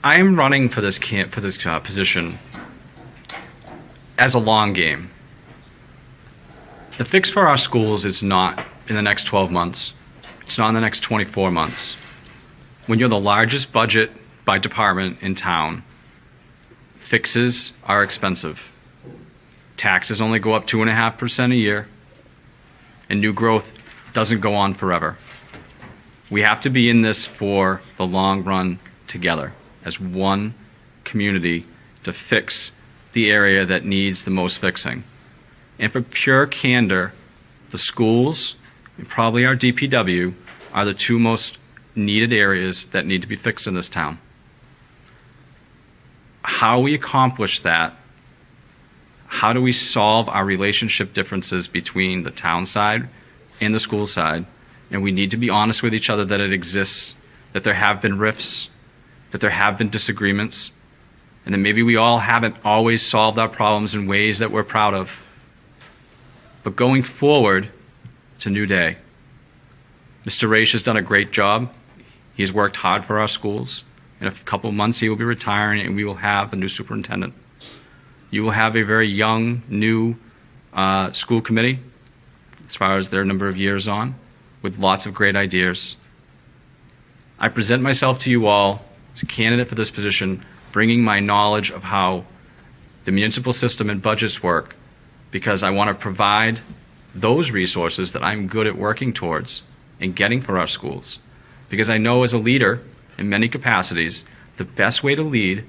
I am running for this position as a long game. The fix for our schools is not in the next 12 months. It's not in the next 24 months. When you're the largest budget by department in town, fixes are expensive. Taxes only go up 2.5% a year, and new growth doesn't go on forever. We have to be in this for the long run together as one community to fix the area that needs the most fixing. And for pure candor, the schools and probably our DPW are the two most needed areas that need to be fixed in this town. How we accomplish that, how do we solve our relationship differences between the town side and the school side, and we need to be honest with each other that it exists, that there have been rifts, that there have been disagreements, and that maybe we all haven't always solved our problems in ways that we're proud of. But going forward, it's a new day. Mr. Raish has done a great job. He's worked hard for our schools. In a couple of months, he will be retiring, and we will have a new superintendent. You will have a very young, new school committee, as far as their number of years on, with lots of great ideas. I present myself to you all as a candidate for this position, bringing my knowledge of how the municipal system and budgets work, because I want to provide those resources that I'm good at working towards and getting for our schools. Because I know as a leader, in many capacities, the best way to lead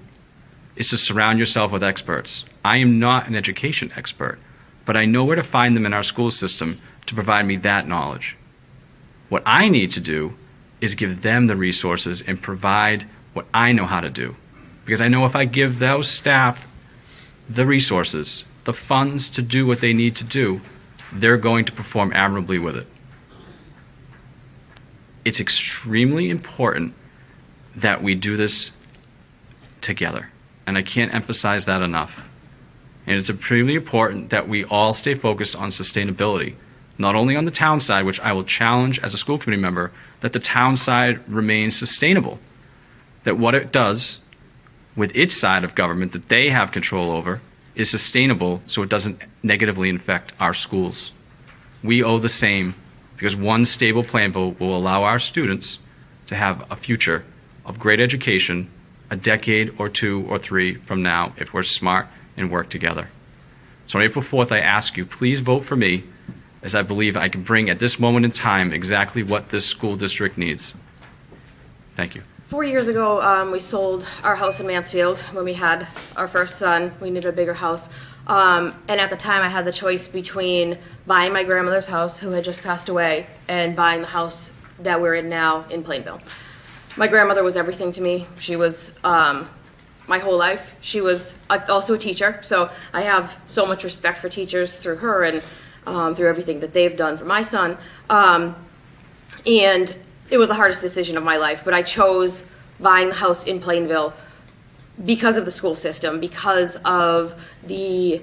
is to surround yourself with experts. I am not an education expert, but I know where to find them in our school system to provide me that knowledge. What I need to do is give them the resources and provide what I know how to do. Because I know if I give those staff the resources, the funds to do what they need to do, they're going to perform admirably with it. It's extremely important that we do this together, and I can't emphasize that enough. And it's extremely important that we all stay focused on sustainability, not only on the town side, which I will challenge as a school committee member, that the town side remains sustainable, that what it does with its side of government that they have control over is sustainable so it doesn't negatively affect our schools. We owe the same, because one stable Plainville will allow our students to have a future of great education a decade or 2 or 3 from now if we're smart and work together. So on April 4th, I ask you, please vote for me, as I believe I can bring at this moment in time exactly what this school district needs. Thank you. 4 years ago, we sold our house in Mansfield when we had our first son. We needed a bigger house. And at the time, I had the choice between buying my grandmother's house, who had just passed away, and buying the house that we're in now in Plainville. My grandmother was everything to me. She was my whole life. She was also a teacher, so I have so much respect for teachers through her and through everything that they've done for my son. And it was the hardest decision of my life, but I chose buying the house in Plainville because of the school system, because of the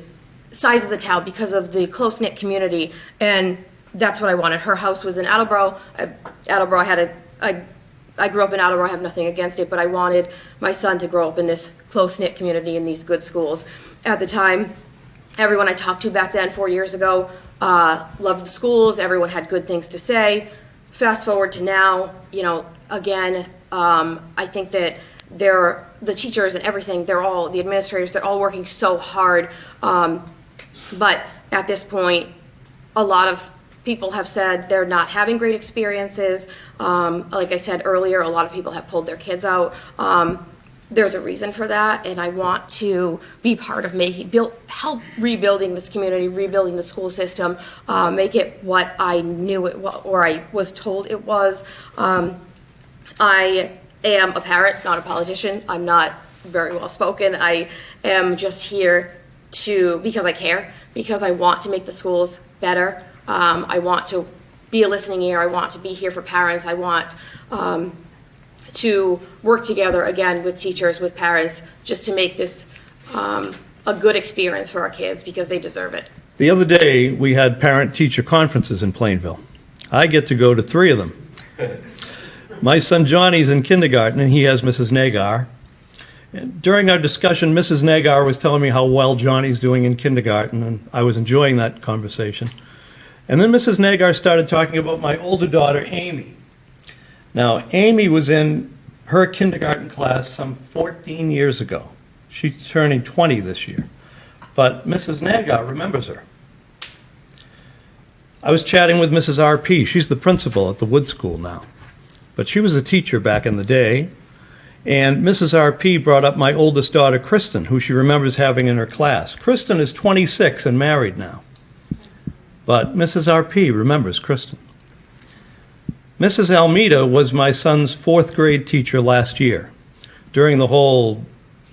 size of the town, because of the close-knit community, and that's what I wanted. Her house was in Attleboro. I grew up in Attleboro, I have nothing against it, but I wanted my son to grow up in this close-knit community in these good schools. At the time, everyone I talked to back then, 4 years ago, loved the schools, everyone had good things to say. Fast forward to now, again, I think that the teachers and everything, the administrators, they're all working so hard. But at this point, a lot of people have said they're not having great experiences. Like I said earlier, a lot of people have pulled their kids out. There's a reason for that, and I want to be part of help rebuilding this community, rebuilding the school system, make it what I knew it was, or I was told it was. I am a parent, not a politician. I'm not very well spoken. I am just here because I care, because I want to make the schools better. I want to be a listening ear. I want to be here for parents. I want to work together again with teachers, with parents, just to make this a good experience for our kids, because they deserve it. The other day, we had parent-teacher conferences in Plainville. I get to go to 3 of them. My son Johnny's in kindergarten, and he has Mrs. Nagar. During our discussion, Mrs. Nagar was telling me how well Johnny's doing in kindergarten, and I was enjoying that conversation. And then Mrs. Nagar started talking about my older daughter, Amy. Now, Amy was in her kindergarten class some 14 years ago. She's turning 20 this year. But Mrs. Nagar remembers her. I was chatting with Mrs. R.P. She's the principal at the Wood School now. But she was a teacher back in the day. And Mrs. R.P. brought up my oldest daughter, Kristen, who she remembers having in her class. Kristen is 26 and married now. But Mrs. R.P. remembers Kristen. Mrs. Almeida was my son's fourth grade teacher last year. During the whole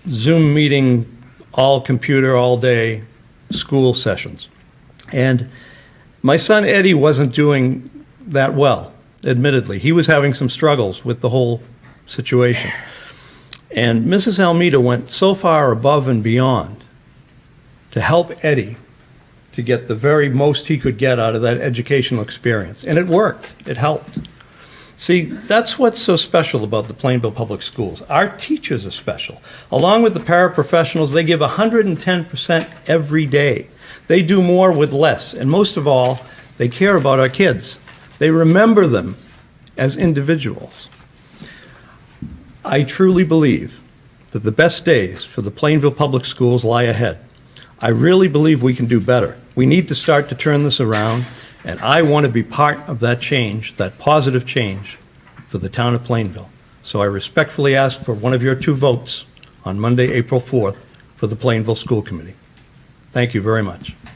Zoom meeting, all computer, all day school sessions. And my son Eddie wasn't doing that well, admittedly. He was having some struggles with the whole situation. And Mrs. Almeida went so far above and beyond to help Eddie to get the very most he could get out of that educational experience. And it worked. It helped. See, that's what's so special about the Plainville Public Schools. Our teachers are special. Along with the paraprofessionals, they give 110% every day. They do more with less. And most of all, they care about our kids. They remember them as individuals. I truly believe that the best days for the Plainville Public Schools lie ahead. I really believe we can do better. We need to start to turn this around, and I want to be part of that change, that positive change for the town of Plainville. So I respectfully ask for one of your 2 votes on Monday, April 4th for the Plainville School Committee. Thank you very much.